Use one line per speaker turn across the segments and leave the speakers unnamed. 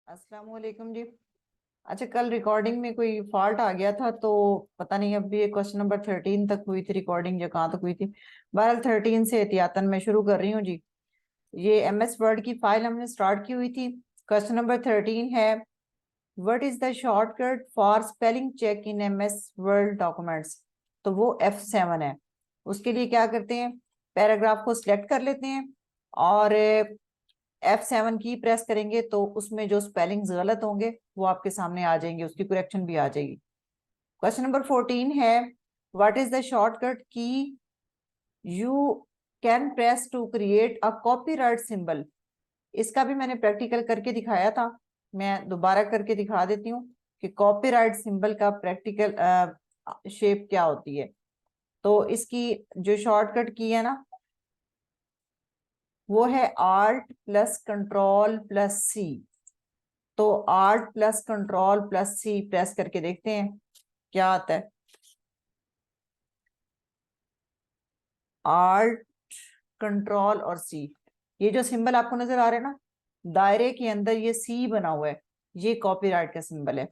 अस्सलाम वालेकुम जी। अच्छा, कल रिकॉर्डिंग में कोई फॉल्ट आ गया था तो पता नहीं, अब ये क्वेश्चन नंबर 13 तक हुई थी रिकॉर्डिंग, जो कहाँ तक हुई थी। बहरहाल 13 से एहतियातन मैं शुरू कर रही हूँ जी। ये MS वर्ड की फाइल हमने स्टार्ट की हुई थी। क्वेश्चन नंबर 13 है, what is the shortcut for spelling check in MS Word documents. तो वो F7 है। उसके लिए क्या करते हैं, पैराग्राफ को सिलेक्ट कर लेते हैं और F7 की प्रेस करेंगे तो उसमें जो स्पेलिंग्स गलत होंगे वो आपके सामने आ जाएंगे, उसकी करेक्शन भी आ जाएगी। क्वेश्चन नंबर 14 है, what is the shortcut key you can press to create a copyright symbol. इसका भी मैंने प्रैक्टिकल करके दिखाया था, मैं दोबारा करके दिखा देती हूँ कि कॉपीराइट सिंबल का प्रैक्टिकल शेप क्या होती है। तो इसकी जो शॉर्टकट की है ना, वो है Alt+Ctrl+C। तो Alt+Ctrl+C प्रेस करके देखते हैं क्या आता है। Alt, कंट्रोल और C, ये जो सिंबल आपको नजर आ रहा है ना, दायरे के अंदर ये C बना हुआ है, ये कॉपीराइट का सिंबल है।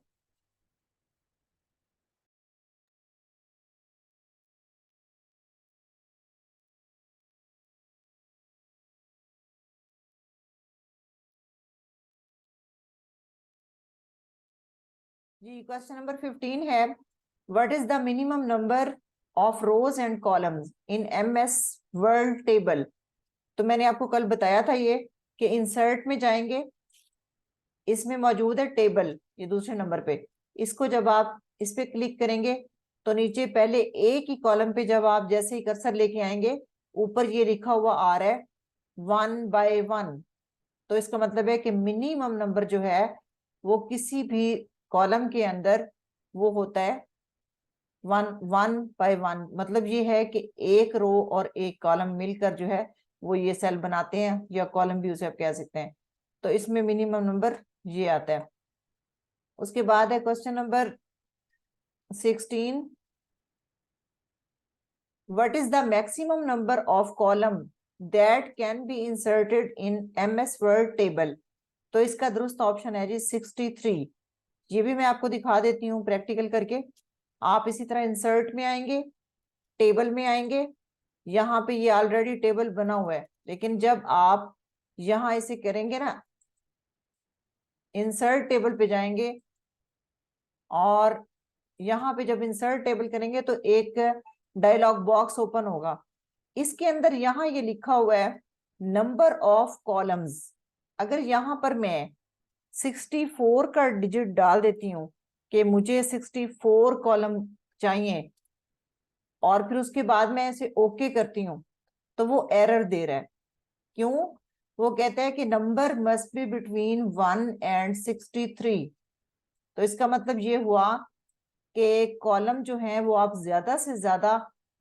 जी, क्वेश्चन नंबर 15 है, what is the minimum number of rose and columns in MS word table. तो मैंने आपको कल बताया था ये कि इंसर्ट में जाएंगे, इसमें मौजूद है टेबल, ये दूसरे नंबर पे। इसको जब आप इस पे क्लिक करेंगे तो नीचे पहले एक ही कॉलम पे जब आप जैसे ही कर्सर लेके आएंगे, ऊपर ये लिखा हुआ आ रहा है 1 by 1। तो इसका मतलब है कि मिनिमम नंबर जो है वो किसी भी कॉलम के अंदर वो होता है 1 1 by 1। मतलब ये है कि एक रो और एक कॉलम मिलकर जो है वो ये सेल बनाते हैं, या कॉलम भी उसे आप कह सकते हैं। तो इसमें मिनिमम नंबर ये आता है। उसके बाद है question number 16, what is the maximum number of column that can be inserted in MS word table. तो इसका दुरुस्त ऑप्शन है जी 63। ये भी मैं आपको दिखा देती हूँ प्रैक्टिकल करके। आप इसी तरह इंसर्ट में आएंगे, टेबल में आएंगे, यहाँ पे ये ऑलरेडी टेबल बना हुआ है, लेकिन जब आप यहाँ इसे करेंगे ना, इंसर्ट टेबल पे जाएंगे और यहाँ पे जब इंसर्ट टेबल करेंगे तो एक डायलॉग बॉक्स ओपन होगा। इसके अंदर यहाँ ये लिखा हुआ है नंबर ऑफ कॉलम्स। अगर यहाँ पर मैं 64 का डिजिट डाल देती हूँ कि मुझे 64 कॉलम चाहिए, और फिर उसके बाद मैं इसे ओके करती हूँ, तो वो एरर दे रहा है। क्यों? वो कहता है कि number must be between 1 and 63। तो इसका मतलब ये हुआ कि कॉलम जो है वो आप ज्यादा से ज्यादा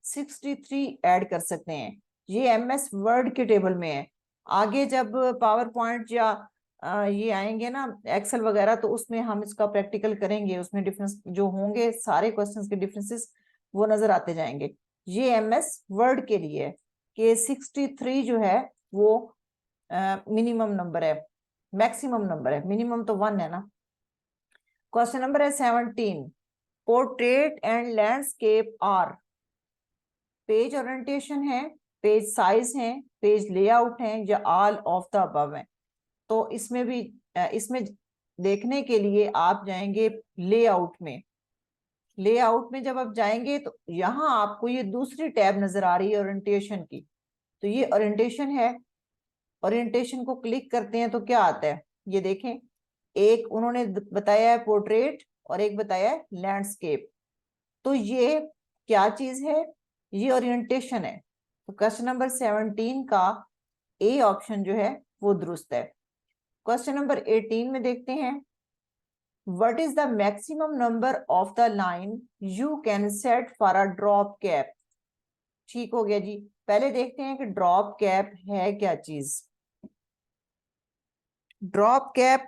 63 ऐड कर सकते हैं। ये MS वर्ड के टेबल में है। आगे जब पावर पॉइंट या ये आएंगे ना एक्सेल वगैरह, तो उसमें हम इसका प्रैक्टिकल करेंगे, उसमें डिफरेंस जो होंगे, सारे क्वेश्चंस के डिफरेंसेस वो नजर आते जाएंगे। ये MS वर्ड के लिए है कि 63 जो है वो मिनिमम नंबर है, मैक्सिमम नंबर है, मिनिमम तो 1 है ना। क्वेश्चन नंबर है 17, portrait and landscape are, page orientation है, पेज साइज है, पेज लेआउट है, या ऑल ऑफ द अबव है। तो इसमें भी इसमें देखने के लिए आप जाएंगे लेआउट में। लेआउट में जब आप जाएंगे तो यहाँ आपको ये दूसरी टैब नजर आ रही है ओरिएंटेशन की। तो ये ओरिएंटेशन है, ओरिएंटेशन को क्लिक करते हैं तो क्या आता है ये देखें। एक उन्होंने बताया है पोर्ट्रेट और एक बताया है लैंडस्केप। तो ये क्या चीज है? ये ओरिएंटेशन है। तो क्वेश्चन नंबर 17 का ए ऑप्शन जो है वो दुरुस्त है। क्वेश्चन नंबर 18 में देखते हैं, what is the maximum number of the line you can set for a drop cap. ठीक हो गया जी। पहले देखते हैं कि ड्रॉप कैप है क्या चीज। ड्रॉप कैप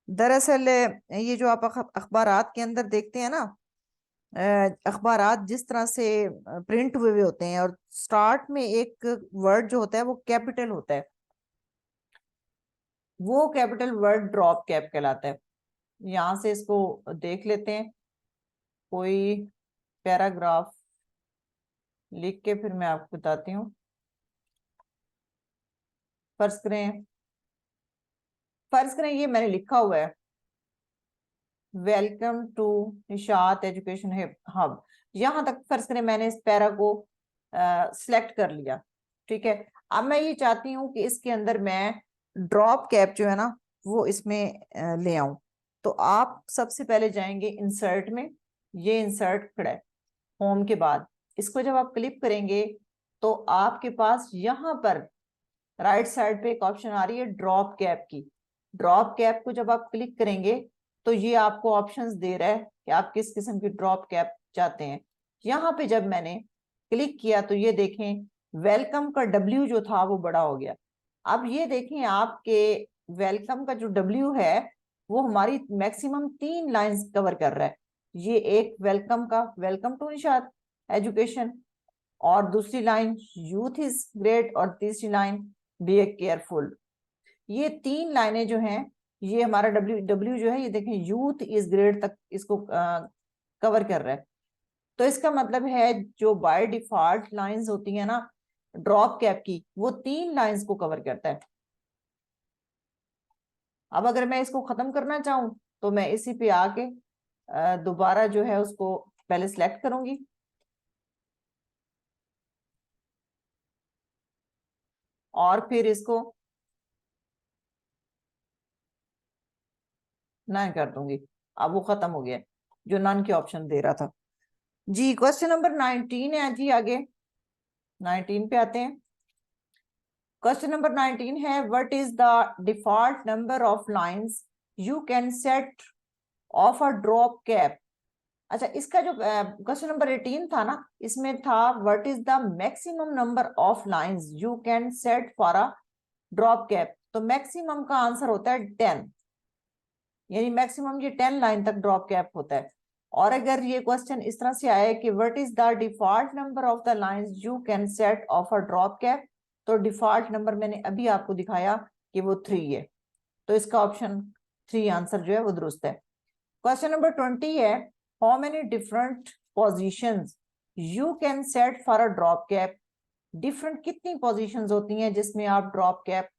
दरअसल ये जो आप अखबारात के अंदर देखते हैं ना, अखबारात जिस तरह से प्रिंट हुए हुए होते हैं और स्टार्ट में एक वर्ड जो होता है वो कैपिटल होता है, वो कैपिटल वर्ड ड्रॉप कैप कहलाता है। यहां से इसको देख लेते हैं, कोई पैराग्राफ लिख के फिर मैं आपको बताती हूँ। फर्ज करें ये मैंने लिखा हुआ है, welcome to Nishat education hub. यहां तक फर्ज करें मैंने इस पैरा को सिलेक्ट कर लिया, ठीक है। अब मैं ये चाहती हूँ कि इसके अंदर मैं ड्रॉप कैप जो है ना वो इसमें ले आऊं। तो आप सबसे पहले जाएंगे इंसर्ट में, ये इंसर्ट खड़ा है होम के बाद, इसको जब आप क्लिक करेंगे तो आपके पास यहाँ पर राइट साइड पे एक ऑप्शन आ रही है ड्रॉप कैप की। ड्रॉप कैप को जब आप क्लिक करेंगे तो ये आपको ऑप्शंस दे रहा है कि आप किस किस्म की ड्रॉप कैप चाहते हैं। यहाँ पे जब मैंने क्लिक किया तो ये देखें वेलकम का डब्ल्यू जो था वो बड़ा हो गया। अब ये देखें आपके वेलकम का जो डब्ल्यू है वो हमारी मैक्सिमम 3 लाइंस कवर कर रहा है। ये एक वेलकम का, वेलकम टू निशात एजुकेशन, और दूसरी लाइन यूथ इज ग्रेट, और तीसरी लाइन बी केयरफुल। ये 3 लाइनें जो हैं ये हमारा डब्ल्यू डब्ल्यू जो है ये देखें यूथ इज ग्रेड तक इसको कवर कर रहा है। तो इसका मतलब है जो बाय डिफॉल्ट लाइंस होती है ना ड्रॉप कैप की, वो 3 लाइंस को कवर करता है। अब अगर मैं इसको खत्म करना चाहूं तो मैं इसी पे आके दोबारा जो है उसको पहले सिलेक्ट करूंगी, और फिर इसको नन कर दूंगी। अब वो खत्म हो गया जो नन के ऑप्शन दे रहा था। जी क्वेश्चन नंबर 19 है जी, आगे 19 पे आते हैं। क्वेश्चन नंबर 19 है what is the default number of lines you can set of a drop cap. अच्छा, इसका जो क्वेश्चन नंबर 18 था ना, इसमें था what is the maximum number of lines you can set for a drop cap. तो maximum का answer होता है 10, यानी मैक्सिमम ये 10 लाइन तक ड्रॉप कैप होता है। और अगर ये क्वेश्चन इस तरह से आए कि what is the default number of the lines you can set of a drop cap, तो डिफॉल्ट नंबर मैंने अभी आपको दिखाया कि वो 3 है। तो इसका ऑप्शन 3 आंसर जो है वो दुरुस्त है। क्वेश्चन नंबर 20 है how many different positions you can set for a drop cap. Different कितनी पोजीशंस होती हैं जिसमें आप ड्रॉप कैप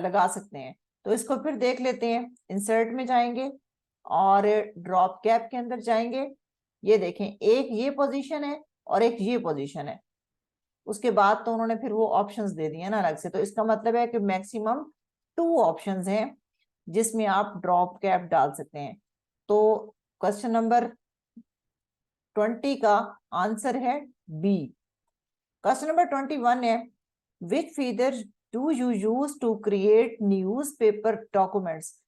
लगा सकते हैं। तो इसको फिर देख लेते हैं, इंसर्ट में जाएंगे और ड्रॉप कैप के अंदर जाएंगे। ये देखें एक ये पोजीशन है और एक ये पोजीशन है, उसके बाद तो उन्होंने फिर वो ऑप्शंस दे दिए ना अलग से। तो इसका मतलब है कि मैक्सिमम 2 ऑप्शंस हैं जिसमें आप ड्रॉप कैप डाल सकते हैं। तो क्वेश्चन नंबर 20 का आंसर है बी। क्वेश्चन नंबर 21 है which feature do you use to create newspaper documents.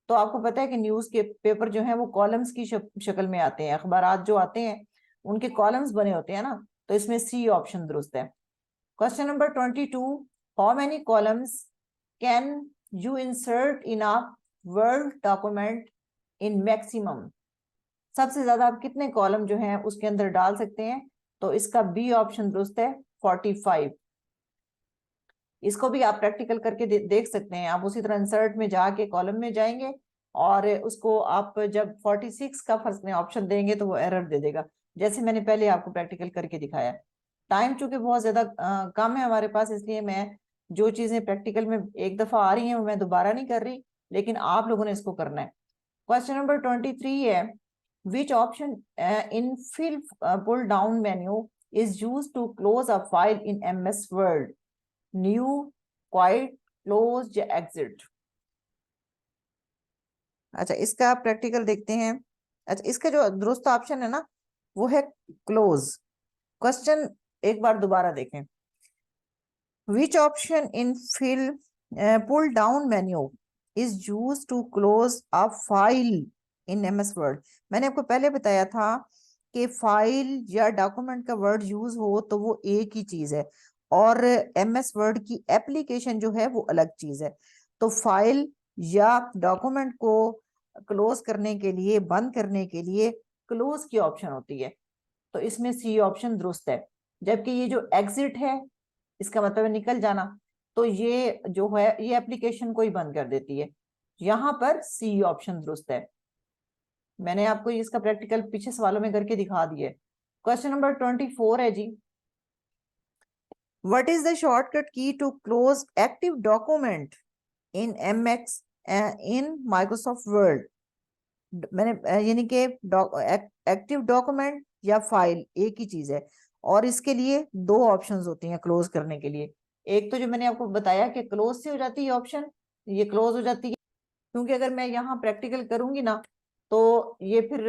तो आपको पता है कि न्यूज के पेपर जो है वो कॉलम्स की शक्ल में आते हैं, अखबारात जो आते हैं उनके कॉलम्स बने होते हैं ना। तो इसमें सी ऑप्शन दुरुस्त है। Question number 22 how many columns can you insert in a word document in maximum. सबसे ज्यादा आप कितने कॉलम जो हैं उसके अंदर डाल सकते हैं। तो इसका बी ऑप्शन दुरुस्त है 45। इसको भी आप प्रैक्टिकल करके देख सकते हैं। आप उसी तरह इंसर्ट में जाके कॉलम में जाएंगे और उसको आप जब 46 का फर्स्ट में ऑप्शन देंगे तो वो एरर दे देगा, जैसे मैंने पहले आपको प्रैक्टिकल करके दिखाया। टाइम चूंकि बहुत ज्यादा कम है हमारे पास, इसलिए मैं जो चीजें प्रैक्टिकल में एक दफा आ रही हैं वो मैं दोबारा नहीं कर रही, लेकिन आप लोगों ने इसको करना है। क्वेश्चन नंबर 23 है which option in file pull down menu is use to close a file in MS Word. New, quit, close या एग्जिट। अच्छा, इसका प्रैक्टिकल देखते हैं। अच्छा, इसका जो दुरुस्त ऑप्शन है ना वो है क्लोज। क्वेश्चन एक बार दोबारा देखें, which option in file pull down menu is use to close a file in MS Word. मैंने आपको पहले बताया था कि फाइल या डॉक्यूमेंट का वर्ड यूज हो तो वो एक ही चीज है, और MS वर्ड की एप्लीकेशन जो है वो अलग चीज है। तो फाइल या डॉक्यूमेंट को क्लोज करने के लिए, बंद करने के लिए क्लोज की ऑप्शन होती है। तो इसमें सी ऑप्शन दुरुस्त है। जबकि ये जो एग्जिट है इसका मतलब है निकल जाना। तो ये जो है ये एप्लीकेशन को ही बंद कर देती है। यहां पर सी ऑप्शन दुरुस्त है। मैंने आपको इसका प्रैक्टिकल पीछे सवालों में करके दिखा दिया है। क्वेश्चन नंबर 24 है जी, what is the shortcut key to close active document in MS in Microsoft Word. मैंने यानी कि एक्टिव डॉक्यूमेंट या फाइल एक ही चीज है, और इसके लिए दो ऑप्शंस होती हैं क्लोज करने के लिए। एक तो जो मैंने आपको बताया कि क्लोज से हो जाती है ऑप्शन, ये क्लोज हो जाती है, क्योंकि अगर मैं यहाँ प्रैक्टिकल करूंगी ना तो ये फिर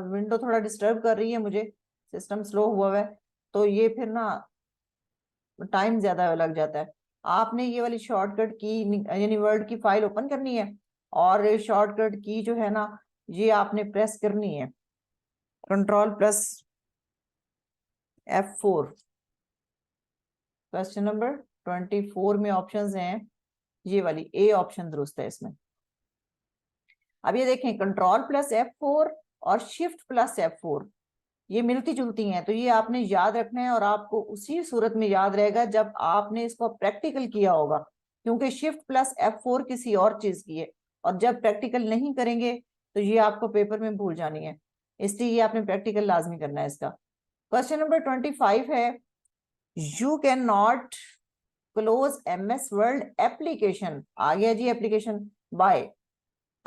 विंडो थोड़ा डिस्टर्ब कर रही है मुझे, सिस्टम स्लो हुआ है, तो ये फिर ना टाइम ज्यादा लग जाता है। आपने ये वाली शॉर्टकट की यानी वर्ड की फाइल ओपन करनी है, और शॉर्टकट की जो है ना ये आपने प्रेस करनी है, Ctrl+F4। क्वेश्चन नंबर 24 में ऑप्शंस हैं, ये वाली ए ऑप्शन दुरुस्त है इसमें। अब ये देखें Ctrl+F4 और Shift+F4 ये मिलती जुलती हैं, तो ये आपने याद रखना है, और आपको उसी सूरत में याद रहेगा जब आपने इसको प्रैक्टिकल किया होगा, क्योंकि Shift+F4 किसी और चीज की है, और जब प्रैक्टिकल नहीं करेंगे तो ये आपको पेपर में भूल जानी है, इसलिए ये आपने प्रैक्टिकल लाजमी करना है इसका। क्वेश्चन नंबर 25 है, you can not close MS Word application, आ गया जी एप्लीकेशन बाय।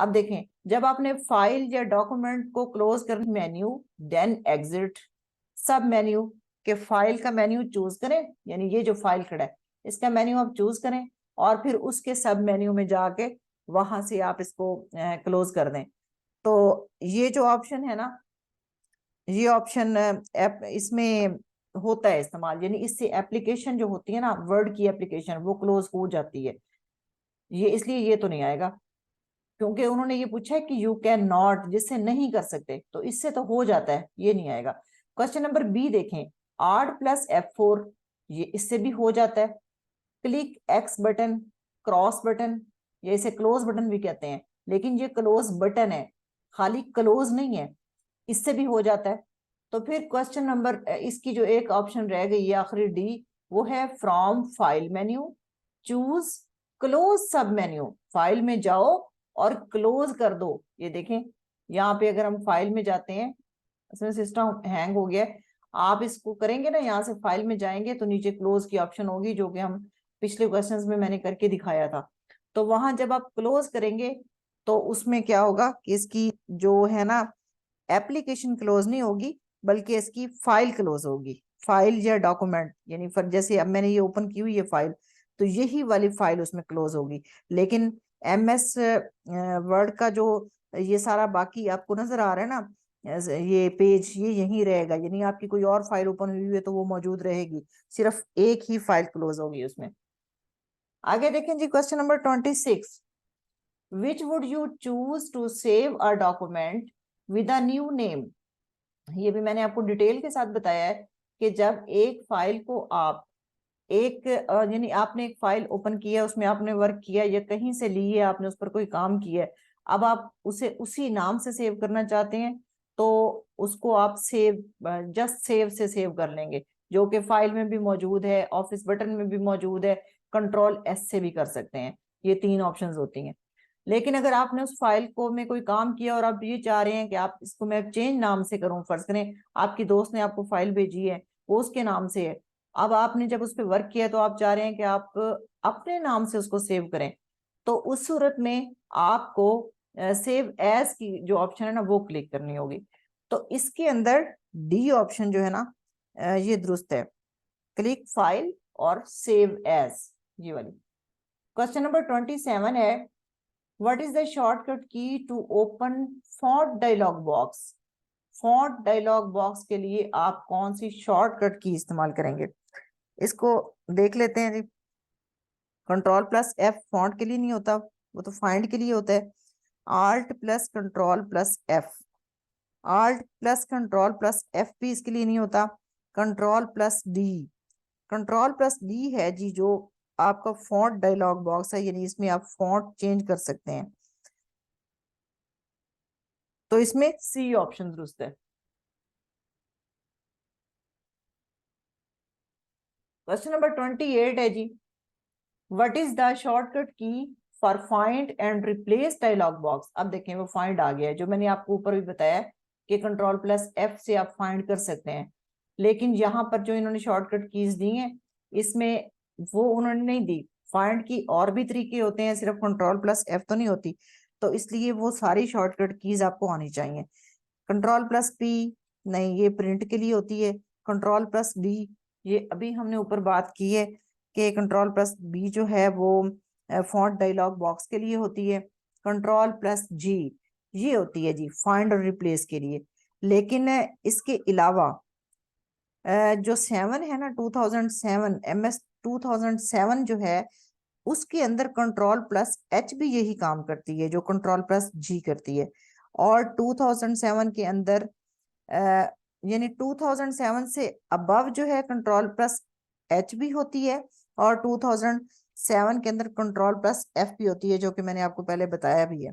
अब देखें जब आपने फाइल या डॉक्यूमेंट को क्लोज कर मेन्यू देन एग्जिट सब मेन्यू के फाइल का मेन्यू चूज करें, यानी ये जो फाइल खड़ा है इसका मेन्यू आप चूज करें, और फिर उसके सब मेन्यू में जाके वहां से आप इसको क्लोज कर दें। तो ये जो ऑप्शन है ना, ये ऑप्शन इसमें होता है इस्तेमाल, यानी इससे एप्लीकेशन जो होती है ना वर्ड की एप्लीकेशन वो क्लोज हो जाती है, ये इसलिए ये तो नहीं आएगा, क्योंकि उन्होंने ये पूछा है कि यू कैन नॉट, जिससे नहीं कर सकते, तो इससे तो हो जाता है, ये नहीं आएगा। क्वेश्चन नंबर बी देखें, Alt+F4 ये इससे भी हो जाता है। Click x button, cross button, या इसे क्लोज बटन भी कहते हैं, लेकिन ये क्लोज बटन है, खाली क्लोज नहीं है, इससे भी हो जाता है। तो फिर क्वेश्चन नंबर इसकी जो एक ऑप्शन रह गई है आखिरी डी, वो है from file menu choose close सब मेन्यू, फाइल में जाओ और क्लोज कर दो। ये देखें यहाँ पे अगर हम फाइल में जाते हैं, इसमें सिस्टम हैंग हो गया है, आप इसको करेंगे ना यहाँ से फाइल में जाएंगे तो नीचे क्लोज की ऑप्शन होगी, जो कि हम पिछले क्वेश्चंस में मैंने करके दिखाया था। तो वहां जब आप क्लोज करेंगे तो उसमें क्या होगा कि इसकी जो है ना एप्लीकेशन क्लोज नहीं होगी, बल्कि इसकी फाइल क्लोज होगी, फाइल या डॉक्यूमेंट, यानी फिर जैसे अब मैंने ये ओपन की हुई है फाइल, तो यही वाली फाइल उसमें क्लोज होगी। लेकिन MS वर्ड का जो ये सारा बाकी आपको नजर आ रहा है ना, ये पेज ये यहीं रहेगा, यानी आपकी कोई और फाइल ओपन हुई है तो वो मौजूद रहेगी, सिर्फ एक ही फाइल क्लोज होगी उसमें। आगे देखें जी, question number 26, which would you choose to save a document with a new name. ये भी मैंने आपको डिटेल के साथ बताया है कि जब एक फाइल को आप एक यानी आपने एक फाइल ओपन किया, उसमें आपने वर्क किया या कहीं से ली है, आपने उस पर कोई काम किया है, अब आप उसे उसी नाम से सेव करना चाहते हैं, तो उसको आप सेव जस्ट सेव से सेव कर लेंगे, जो कि फाइल में भी मौजूद है, ऑफिस बटन में भी मौजूद है, Ctrl+S से भी कर सकते हैं, ये तीन ऑप्शंस होती हैं। लेकिन अगर आपने उस फाइल को में कोई काम किया और आप ये चाह रहे हैं कि आप इसको मैं चेंज नाम से करूं, फर्ज करें आपकी दोस्त ने आपको फाइल भेजी है, वो उसके नाम से है, अब आपने जब उस पर वर्क किया तो आप चाह रहे हैं कि आप अपने नाम से उसको सेव करें, तो उस सूरत में आपको सेव एज की जो ऑप्शन है ना वो क्लिक करनी होगी। तो इसके अंदर डी ऑप्शन जो है ना ये दुरुस्त है, क्लिक फाइल और सेव एज, ये वाली। क्वेश्चन नंबर 27 है, what is the shortcut key to open font dialog box. Font dialog box के लिए आप कौन सी शॉर्टकट की इस्तेमाल करेंगे, इसको देख लेते हैं जी। Ctrl+F फॉन्ट के लिए नहीं होता, वो तो फाइंड के लिए होता है। Alt+Ctrl+F, Alt+Ctrl+F भी इसके लिए नहीं होता। Ctrl+D, Ctrl+D है जी जो आपका फॉन्ट डायलॉग बॉक्स है, यानी इसमें आप फॉन्ट चेंज कर सकते हैं, तो इसमें सी ऑप्शन दुरुस्त है। क्वेश्चन नंबर 28 है जी, what is the shortcut key for find and replace dialog box. अब देखें वो फाइंड आ गया है, जो मैंने आपको ऊपर भी बताया कि कंट्रोल प्लस एफ से आप फाइंड कर सकते हैं, लेकिन यहाँ पर जो इन्होंने शॉर्टकट कीज दी हैं इसमें वो उन्होंने नहीं दी। फाइंड की और भी तरीके होते हैं, सिर्फ कंट्रोल प्लस एफ तो नहीं होती, तो इसलिए वो सारी शॉर्टकट कीज आपको आनी चाहिए। कंट्रोल प्लस पी नहीं, ये प्रिंट के लिए होती है। कंट्रोल प्लस बी, ये अभी हमने ऊपर बात की है कि कंट्रोल प्लस बी जो है वो फॉन्ट डायलॉग बॉक्स के लिए होती है। कंट्रोल प्लस जी ये होती है जी फाइंड और रिप्लेस के लिए। लेकिन इसके अलावा जो 7 है ना 2007 MS 2007 जो है उसके अंदर कंट्रोल प्लस एच भी यही काम करती है जो कंट्रोल प्लस जी करती है। और 2007 के अंदर यानी 2007 से अबव जो है कंट्रोल प्लस एच भी होती है, और 2007 के अंदर कंट्रोल प्लस एफ भी होती है, जो कि मैंने आपको पहले बताया भी है।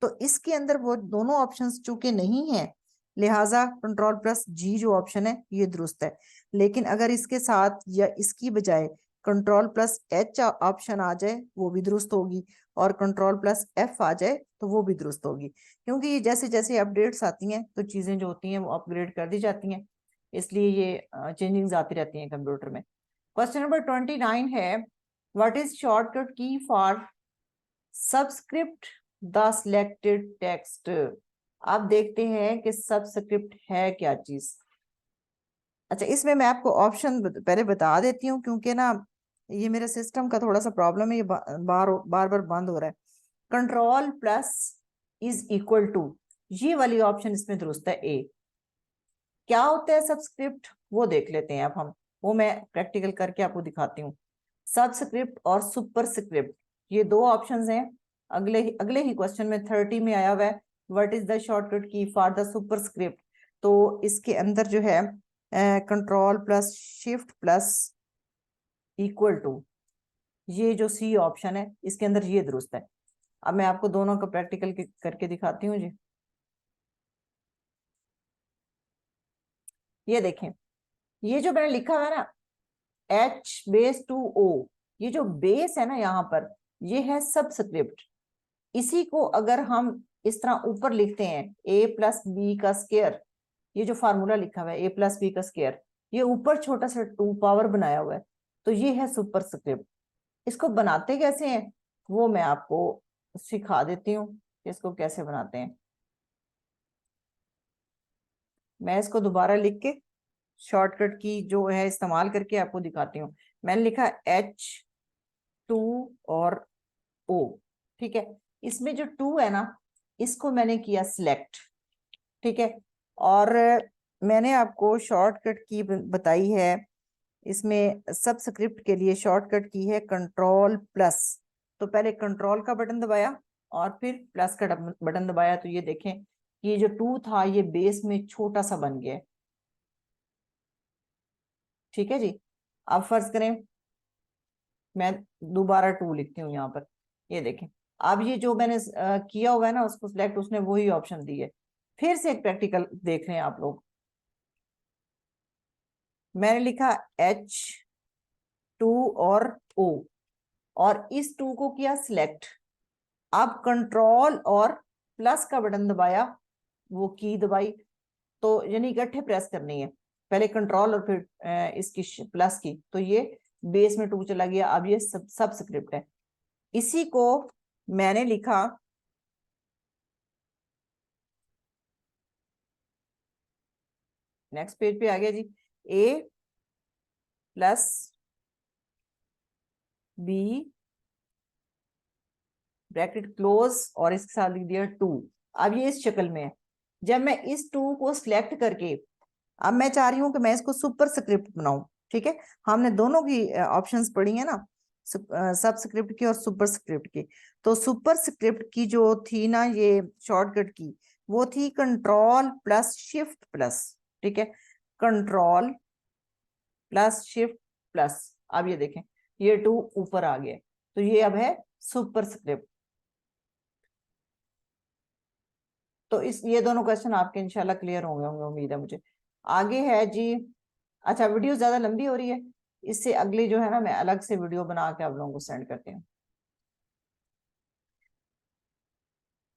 तो इसके अंदर वो दोनों ऑप्शंस चूंकि नहीं है, लिहाजा कंट्रोल प्लस जी जो ऑप्शन है ये दुरुस्त है। लेकिन अगर इसके साथ या इसकी बजाय कंट्रोल प्लस एच ऑप्शन आ जाए वो भी दुरुस्त होगी, और कंट्रोल प्लस एफ आ जाए तो वो भी दुरुस्त होगी, क्योंकि ये जैसे जैसे अपडेट्स आती हैं तो चीजें जो होती हैं वो अपग्रेड कर दी जाती हैं, इसलिए ये चेंजिंग्स आती रहती हैं कंप्यूटर में। क्वेश्चन नंबर 29 है, what is shortcut key for subscript the selected text. अब देखते हैं कि सबस्क्रिप्ट है क्या चीज। अच्छा, इसमें मैं आपको ऑप्शन पहले बता देती हूँ, क्योंकि ना ये मेरे सिस्टम का थोड़ा सा प्रॉब्लम है, ये बार बार बंद हो रहा है। Control plus is equal to, ये वाली ऑप्शन इसमें दुरुस्त है, ए। क्या होता है सबस्क्रिप्ट वो देख लेते हैं अब हम, वो मैं प्रैक्टिकल करके आपको दिखाती हूँ। सबस्क्रिप्ट और सुपरस्क्रिप्ट ये दो ऑप्शंस हैं। अगले ही क्वेश्चन में 30 में आया हुआ है what is the shortcut key for the superscript. तो इसके अंदर जो है control plus shift plus equal to, ये जो सी ऑप्शन है इसके अंदर ये दुरुस्त है। अब मैं आपको दोनों का प्रैक्टिकल करके दिखाती हूँ जी। ये देखें, ये जो मैंने लिखा हुआ है ना H-2O, ये जो बेस है ना यहाँ पर ये है सबस्क्रिप्ट। इसी को अगर हम इस तरह ऊपर लिखते हैं A+B का स्क्वायर, ये जो फार्मूला लिखा हुआ है A+B का स्क्वायर, ये ऊपर छोटा सा 2 पावर बनाया हुआ है, तो ये है सुपरस्क्रिप्ट। इसको बनाते कैसे हैं वो मैं आपको सिखा देती हूँ, इसको कैसे बनाते हैं। मैं इसको दोबारा लिख के शॉर्टकट की जो है इस्तेमाल करके आपको दिखाती हूँ। मैंने लिखा H2 और O, ठीक है। इसमें जो 2 है ना इसको मैंने किया सिलेक्ट, ठीक है। और मैंने आपको शॉर्टकट की बताई है, इसमें सबस्क्रिप्ट के लिए शॉर्टकट की है कंट्रोल प्लस। तो पहले कंट्रोल का बटन दबाया और फिर प्लस का बटन दबाया, तो ये देखें ये जो 2 था ये बेस में छोटा सा बन गया है, ठीक है जी। अब फर्ज करें मैं दोबारा 2 लिखती हूँ यहाँ पर, ये देखें अब ये जो मैंने किया हुआ है ना उसको सिलेक्ट, उसने वही ऑप्शन दी है। फिर से एक प्रैक्टिकल देख रहे हैं आप लोग। मैंने लिखा H2 और O, और इस 2 को किया सिलेक्ट। अब कंट्रोल और प्लस का बटन दबाया, वो की दबाई, तो यानी इकट्ठे प्रेस करनी है, पहले कंट्रोल और फिर इसकी प्लस की, तो ये बेस में 2 चला गया। अब ये सबस्क्रिप्ट है। इसी को मैंने लिखा नेक्स्ट पेज पे आ गया जी, A+B ब्रैकेट क्लोज और इसके साथ लिख दिया 2। अब ये इस शक्ल में है। जब मैं इस 2 को सिलेक्ट करके अब मैं चाह रही हूँ कि मैं इसको सुपर स्क्रिप्ट बनाऊं, ठीक है। हमने दोनों की ऑप्शंस पढ़ी है ना, सबस्क्रिप्ट की और सुपर स्क्रिप्ट की। तो सुपर स्क्रिप्ट की जो थी ना ये शॉर्टकट की, वो थी कंट्रोल प्लस शिफ्ट प्लस, ठीक है। Control plus shift plus. अब ये देखें ये 2 ऊपर आ गया, तो ये अब है सुपर स्क्रिप्ट। तो इस ये दोनों क्वेश्चन आपके इंशाल्लाह क्लियर होंगे होंगे, उम्मीद है मुझे। आगे है जी, अच्छा वीडियो ज्यादा लंबी हो रही है इससे अगली जो है ना मैं अलग से वीडियो बना के आप लोगों को सेंड करती हूँ।